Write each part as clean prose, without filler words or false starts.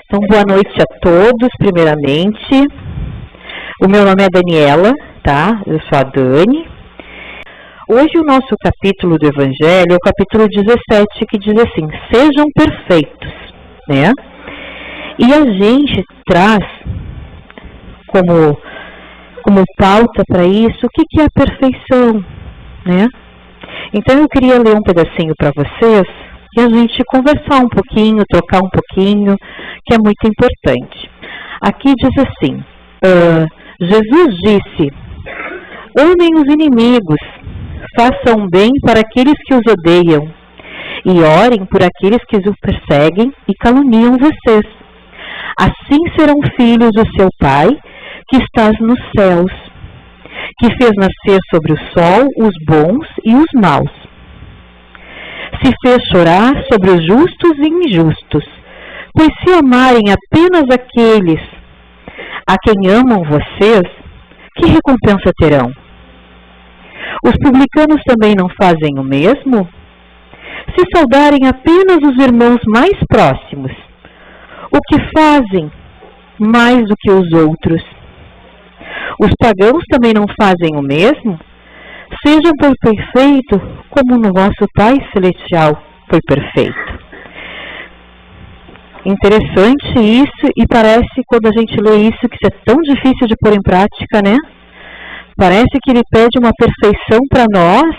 Então, boa noite a todos, primeiramente. O meu nome é Daniela, tá? Eu sou a Dani. Hoje o nosso capítulo do Evangelho é o capítulo 17, que diz assim, sejam perfeitos, né? E a gente traz como pauta para isso, o que é a perfeição, né? Então eu queria ler um pedacinho para vocês e a gente conversar um pouquinho, trocar um pouquinho, que é muito importante. Aqui diz assim, Jesus disse, amem os inimigos, façam bem para aqueles que os odeiam e orem por aqueles que os perseguem e caluniam vocês. Assim serão filhos do seu Pai, que estás nos céus, que fez nascer sobre o sol os bons e os maus. Se fez chorar sobre os justos e injustos, pois se amarem apenas aqueles a quem amam vocês, que recompensa terão? Os publicanos também não fazem o mesmo? Se saudarem apenas os irmãos mais próximos, o que fazem mais do que os outros? Os pagãos também não fazem o mesmo? Sejam perfeitos como o nosso Pai Celestial foi perfeito. Interessante isso, e parece, quando a gente lê isso, que isso é tão difícil de pôr em prática, né? Parece que ele pede uma perfeição para nós,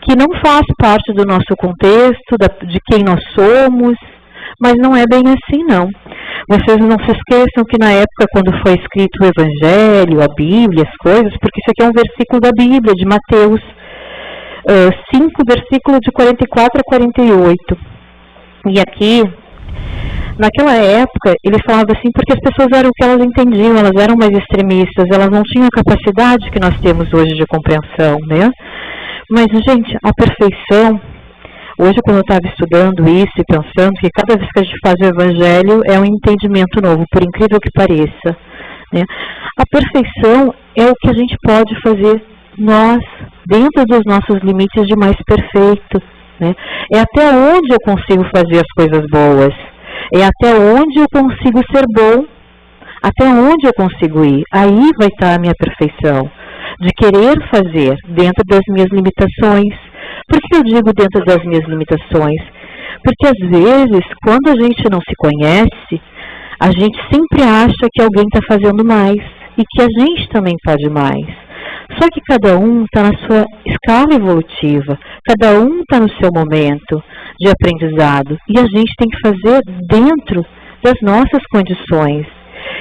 que não faz parte do nosso contexto, de quem nós somos, mas não é bem assim, não. Vocês não se esqueçam que na época, quando foi escrito o Evangelho, a Bíblia, as coisas, porque isso aqui é um versículo da Bíblia, de Mateus 5, versículo de 44 a 48. E aqui, naquela época, ele falava assim, porque as pessoas eram o que elas entendiam, elas eram mais extremistas, elas não tinham a capacidade que nós temos hoje de compreensão, né? Mas, gente, a perfeição, hoje quando eu estava estudando isso e pensando que cada vez que a gente faz o Evangelho é um entendimento novo, por incrível que pareça, né? A perfeição é o que a gente pode fazer nós, dentro dos nossos limites de mais perfeito, né? É até onde eu consigo fazer as coisas boas, é até onde eu consigo ser bom, até onde eu consigo ir. Aí vai estar a minha perfeição, de querer fazer dentro das minhas limitações. Por que eu digo dentro das minhas limitações? Porque às vezes, quando a gente não se conhece, a gente sempre acha que alguém está fazendo mais e que a gente também pode mais. Só que cada um está na sua escala evolutiva, cada um está no seu momento de aprendizado e a gente tem que fazer dentro das nossas condições.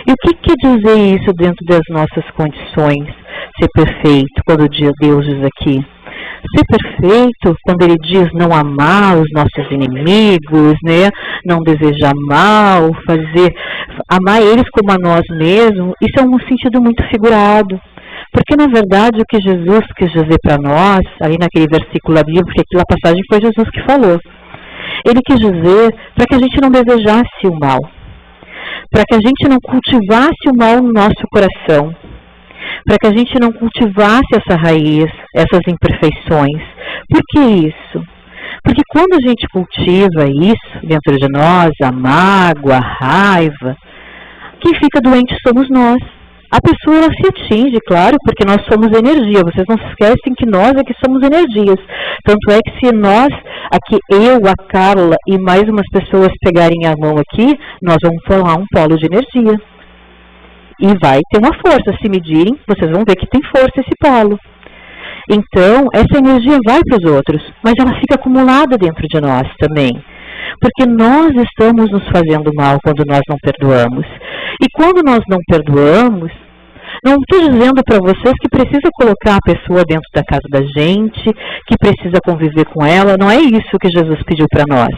E o que quer dizer isso dentro das nossas condições? Ser perfeito, quando Deus diz aqui. Ser perfeito, quando ele diz não amar os nossos inimigos, né? Não desejar mal, amar eles como a nós mesmos, isso é um sentido muito figurado. Porque, na verdade, o que Jesus quis dizer para nós, ali naquele versículo da Bíblia, porque aquela passagem foi Jesus que falou, ele quis dizer para que a gente não desejasse o mal, para que a gente não cultivasse o mal no nosso coração, para que a gente não cultivasse essa raiz, essas imperfeições. Por que isso? Porque quando a gente cultiva isso dentro de nós, a mágoa, a raiva, quem fica doente somos nós. A pessoa ela se atinge, claro, porque nós somos energia. Vocês não se esquecem que nós é que somos energias. Tanto é que se nós, aqui eu, a Carla e mais umas pessoas pegarem a mão aqui, nós vamos formar um polo de energia. E vai ter uma força. Se medirem, vocês vão ver que tem força esse polo. Então, essa energia vai para os outros, mas ela fica acumulada dentro de nós também. Porque nós estamos nos fazendo mal quando nós não perdoamos. E quando nós não perdoamos, não estou dizendo para vocês que precisa colocar a pessoa dentro da casa da gente, que precisa conviver com ela, não é isso que Jesus pediu para nós.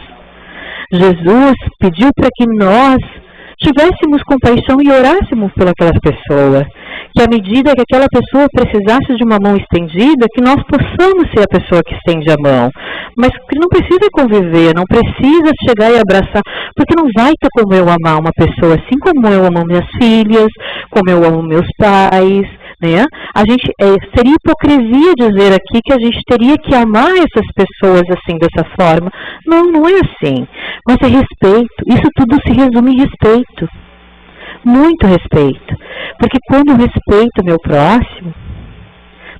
Jesus pediu para que nós tivéssemos compaixão e orássemos por aquelas pessoas, que à medida que aquela pessoa precisasse de uma mão estendida, que nós possamos ser a pessoa que estende a mão, mas que não precisa conviver, não precisa chegar e abraçar, porque não vai ter como eu amar uma pessoa assim como eu amo minhas filhas, como eu amo meus pais, né? Seria hipocrisia dizer aqui que a gente teria que amar essas pessoas assim, dessa forma. Não, não é assim. Mas é respeito. Isso tudo se resume em respeito. Muito respeito. Porque quando eu respeito o meu próximo,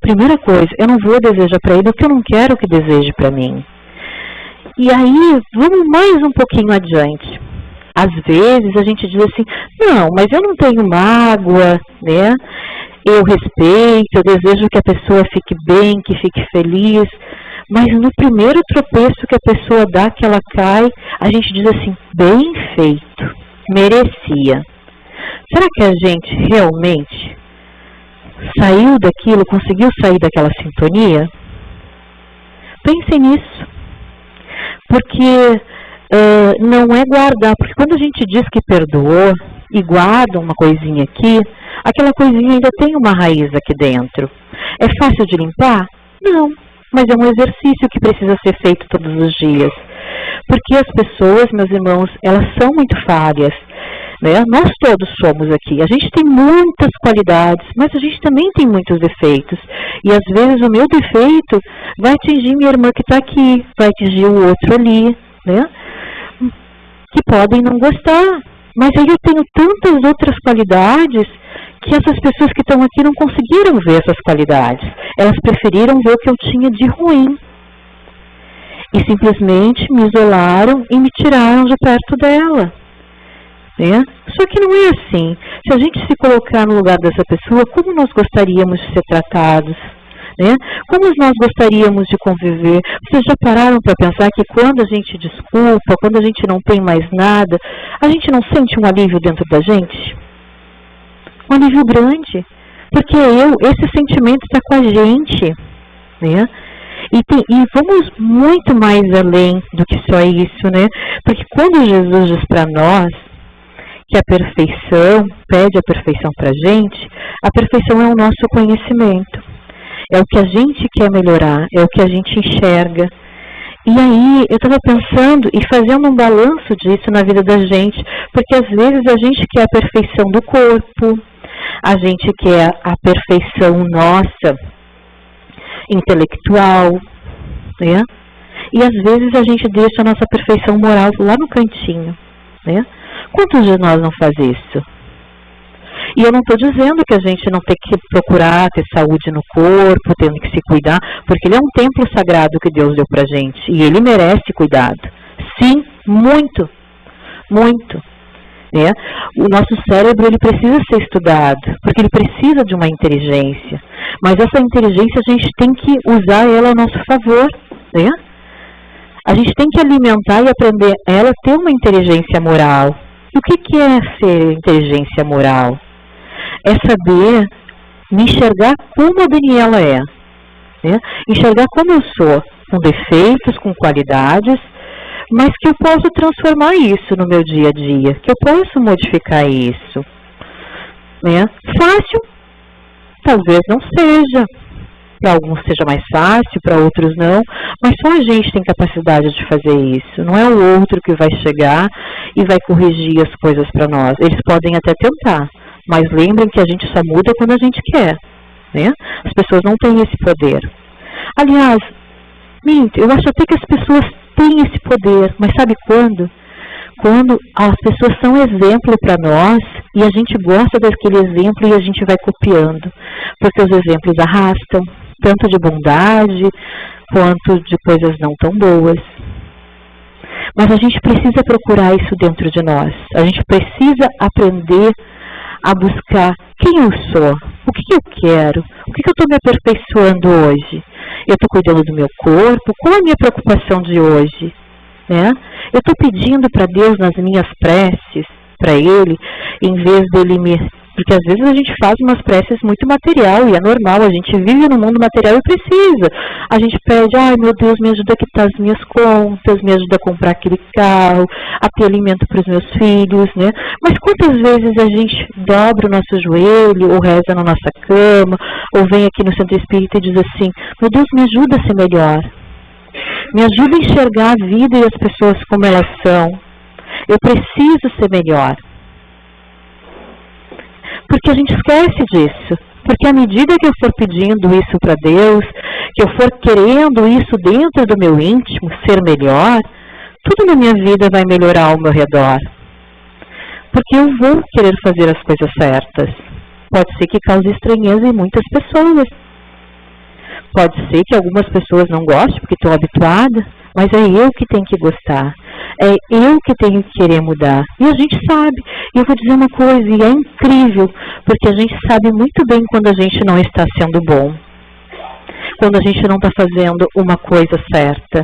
primeira coisa, eu não vou desejar para ele o que eu não quero que deseje para mim. E aí, vamos mais um pouquinho adiante. Às vezes a gente diz assim, não, mas eu não tenho mágoa, né? Eu respeito, eu desejo que a pessoa fique bem, que fique feliz. Mas no primeiro tropeço que a pessoa dá, que ela cai, a gente diz assim, bem feito, merecia. Será que a gente realmente saiu daquilo, conseguiu sair daquela sintonia? Pensem nisso. Porque não é guardar, porque quando a gente diz que perdoou e guarda uma coisinha aqui, aquela coisinha ainda tem uma raiz aqui dentro. É fácil de limpar? Não, mas é um exercício que precisa ser feito todos os dias. Porque as pessoas, meus irmãos, elas são muito falhas, né? Nós todos somos aqui. A gente tem muitas qualidades, mas a gente também tem muitos defeitos. E às vezes o meu defeito vai atingir minha irmã que está aqui, vai atingir o outro ali, né? Que podem não gostar. Mas aí eu tenho tantas outras qualidades que essas pessoas que estão aqui não conseguiram ver essas qualidades. Elas preferiram ver o que eu tinha de ruim. E simplesmente me isolaram e me tiraram de perto dela. Né? Só que não é assim. Se a gente se colocar no lugar dessa pessoa, como nós gostaríamos de ser tratados? Né? Como nós gostaríamos de conviver? Vocês já pararam para pensar que quando a gente desculpa, quando a gente não tem mais nada, a gente não sente um alívio dentro da gente? Um alívio grande. Porque esse sentimento está com a gente. Né? E vamos muito mais além do que só isso, né? Porque quando Jesus diz para nós que a perfeição, pede a perfeição para a perfeição é o nosso conhecimento. É o que a gente quer melhorar, é o que a gente enxerga. E aí, eu estava pensando e fazendo um balanço disso na vida da gente, porque às vezes a gente quer a perfeição do corpo, a gente quer a perfeição nossa, intelectual, né? E às vezes a gente deixa a nossa perfeição moral lá no cantinho, né? Quantos de nós não faz isso? E eu não estou dizendo que a gente não tem que procurar ter saúde no corpo, tendo que se cuidar, porque ele é um templo sagrado que Deus deu pra gente, e ele merece cuidado. Sim, muito, muito. Né? O nosso cérebro ele precisa ser estudado, porque ele precisa de uma inteligência. Mas essa inteligência a gente tem que usar ela a nosso favor. Né? A gente tem que alimentar e aprender ela a ter uma inteligência moral. E o que é ser inteligência moral? É saber me enxergar como a Daniela é. Né? Enxergar como eu sou, com defeitos, com qualidades, mas que eu posso transformar isso no meu dia a dia, que eu posso modificar isso. Né? Fácil? Talvez não seja. Para alguns seja mais fácil, para outros não, mas só a gente tem capacidade de fazer isso. Não é o outro que vai chegar e vai corrigir as coisas para nós. Eles podem até tentar, mas lembrem que a gente só muda quando a gente quer. Né? As pessoas não têm esse poder. Aliás, eu acho até que as pessoas têm esse poder, mas sabe quando? Quando as pessoas são exemplo para nós e a gente gosta daquele exemplo e a gente vai copiando. Porque os exemplos arrastam, tanto de bondade quanto de coisas não tão boas. Mas a gente precisa procurar isso dentro de nós. A gente precisa aprender a buscar quem eu sou, o que eu quero, o que eu estou me aperfeiçoando hoje. Eu estou cuidando do meu corpo, qual é a minha preocupação de hoje? Né? Eu estou pedindo para Deus nas minhas preces, para Ele, em vez dele me... Porque às vezes a gente faz umas preces muito material, e é normal, a gente vive no mundo material e precisa. A gente pede, ai meu Deus, me ajuda a quitar as minhas contas, me ajuda a comprar aquele carro, a ter alimento para os meus filhos, né? Mas quantas vezes a gente dobra o nosso joelho, ou reza na nossa cama, ou vem aqui no centro espírita e diz assim, meu Deus, me ajuda a ser melhor. Me ajuda a enxergar a vida e as pessoas como elas são. Eu preciso ser melhor. Porque a gente esquece disso. Porque à medida que eu for pedindo isso para Deus, que eu for querendo isso dentro do meu íntimo, ser melhor, tudo na minha vida vai melhorar ao meu redor. Porque eu vou querer fazer as coisas certas. Pode ser que cause estranheza em muitas pessoas. Pode ser que algumas pessoas não gostem porque estão habituadas, mas é eu que tenho que gostar. É eu que tenho que querer mudar. E a gente sabe. E eu vou dizer uma coisa, e é incrível, porque a gente sabe muito bem quando a gente não está sendo bom. Quando a gente não está fazendo uma coisa certa.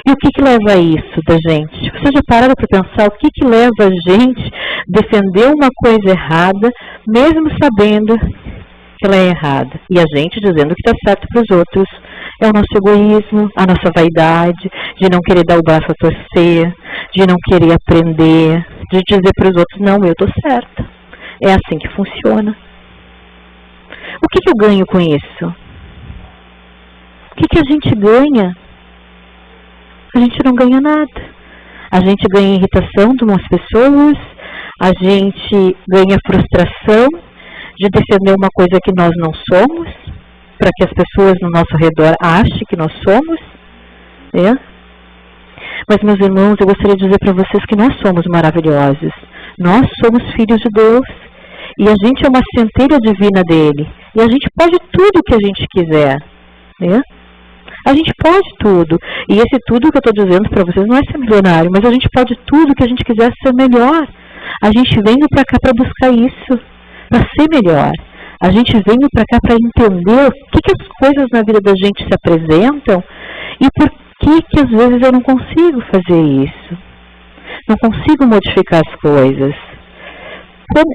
E o que leva a isso da gente? Vocês já pararam para pensar o que leva a gente a defender uma coisa errada, mesmo sabendo que ela é errada? E a gente dizendo que está certo para os outros. É o nosso egoísmo, a nossa vaidade, de não querer dar o braço a torcer, de não querer aprender, de dizer para os outros, não, eu estou certa. É assim que funciona. O que eu ganho com isso? O que a gente ganha? A gente não ganha nada. A gente ganha irritação de umas pessoas, a gente ganha frustração de defender uma coisa que nós não somos, para que as pessoas no nosso redor achem que nós somos. Mas, meus irmãos, eu gostaria de dizer para vocês que nós somos maravilhosos. Nós somos filhos de Deus. E a gente é uma centelha divina dele. E a gente pode tudo o que a gente quiser. A gente pode tudo. E esse tudo que eu estou dizendo para vocês não é ser milionário, mas a gente pode tudo que a gente quiser ser melhor. A gente veio para cá para buscar isso, para ser melhor. A gente veio para cá para entender o que as coisas na vida da gente se apresentam e por que às vezes eu não consigo fazer isso. Não consigo modificar as coisas.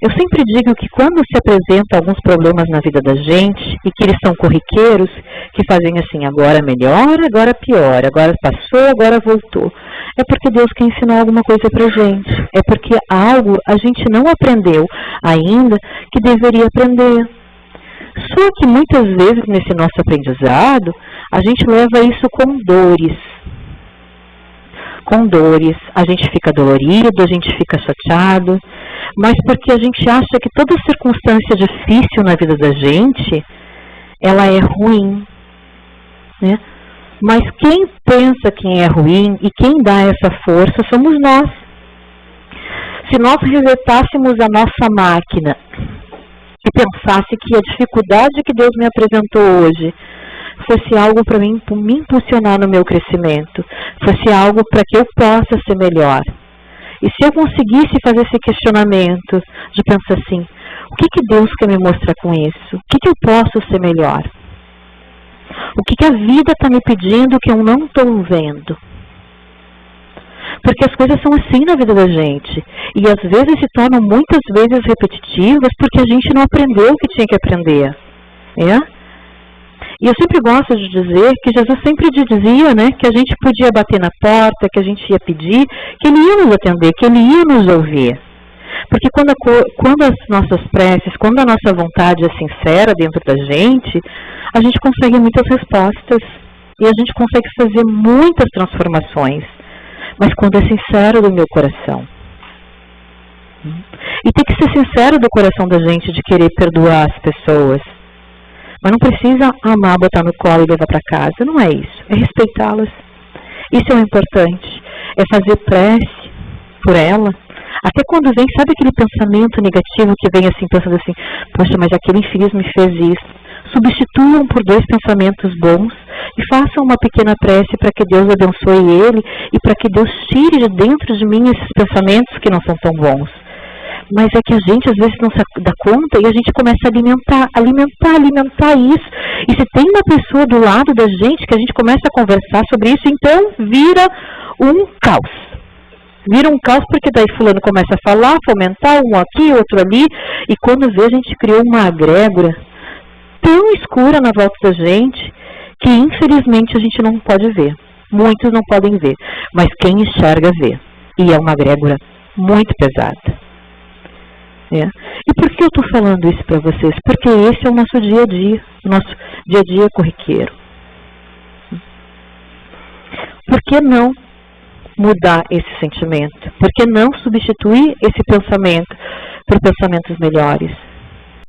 Eu sempre digo que quando se apresentam alguns problemas na vida da gente, e que eles são corriqueiros, que fazem assim, agora melhora, agora piora, agora passou, agora voltou. É porque Deus quer ensinar alguma coisa pra gente. É porque algo a gente não aprendeu ainda que deveria aprender. Só que muitas vezes nesse nosso aprendizado, a gente leva isso com dores. Com dores, a gente fica dolorido, a gente fica chateado, mas porque a gente acha que toda circunstância difícil na vida da gente, ela é ruim, Mas quem pensa que é ruim e quem dá essa força somos nós. Se nós resetássemos a nossa máquina e pensasse que a dificuldade que Deus me apresentou hoje fosse algo para mim me impulsionar no meu crescimento, fosse algo para que eu possa ser melhor. E se eu conseguisse fazer esse questionamento de pensar assim, o que Deus quer me mostrar com isso? O que eu posso ser melhor? O que a vida está me pedindo que eu não estou vendo? Porque as coisas são assim na vida da gente. E às vezes se tornam muitas vezes repetitivas porque a gente não aprendeu o que tinha que aprender. E eu sempre gosto de dizer que Jesus sempre dizia, que a gente podia bater na porta, que a gente ia pedir, que Ele ia nos atender, que Ele ia nos ouvir. Porque quando as nossas preces, quando a nossa vontade é sincera dentro da gente, a gente consegue muitas respostas. E a gente consegue fazer muitas transformações. Mas quando é sincero do meu coração. E tem que ser sincero do coração da gente de querer perdoar as pessoas. Mas não precisa amar, botar no colo e levar para casa. Não é isso. É respeitá-las. Isso é o importante. É fazer prece por ela. Até quando vem, sabe aquele pensamento negativo que vem assim, pensando assim, poxa, mas aquele infeliz me fez isso. Substituam por 2 pensamentos bons e façam uma pequena prece para que Deus abençoe ele e para que Deus tire de dentro de mim esses pensamentos que não são tão bons. Mas é que a gente às vezes não se dá conta e a gente começa a alimentar isso. E se tem uma pessoa do lado da gente que a gente começa a conversar sobre isso, então vira um caos. Vira um caos porque daí fulano começa a falar, fomentar um aqui, outro ali. E quando vê, a gente criou uma egrégora tão escura na volta da gente que infelizmente a gente não pode ver. Muitos não podem ver, mas quem enxerga vê. E é uma egrégora muito pesada. E por que eu estou falando isso para vocês? Porque esse é o nosso dia a dia, o nosso dia a dia corriqueiro. Por que não mudar esse sentimento? Por que não substituir esse pensamento por pensamentos melhores?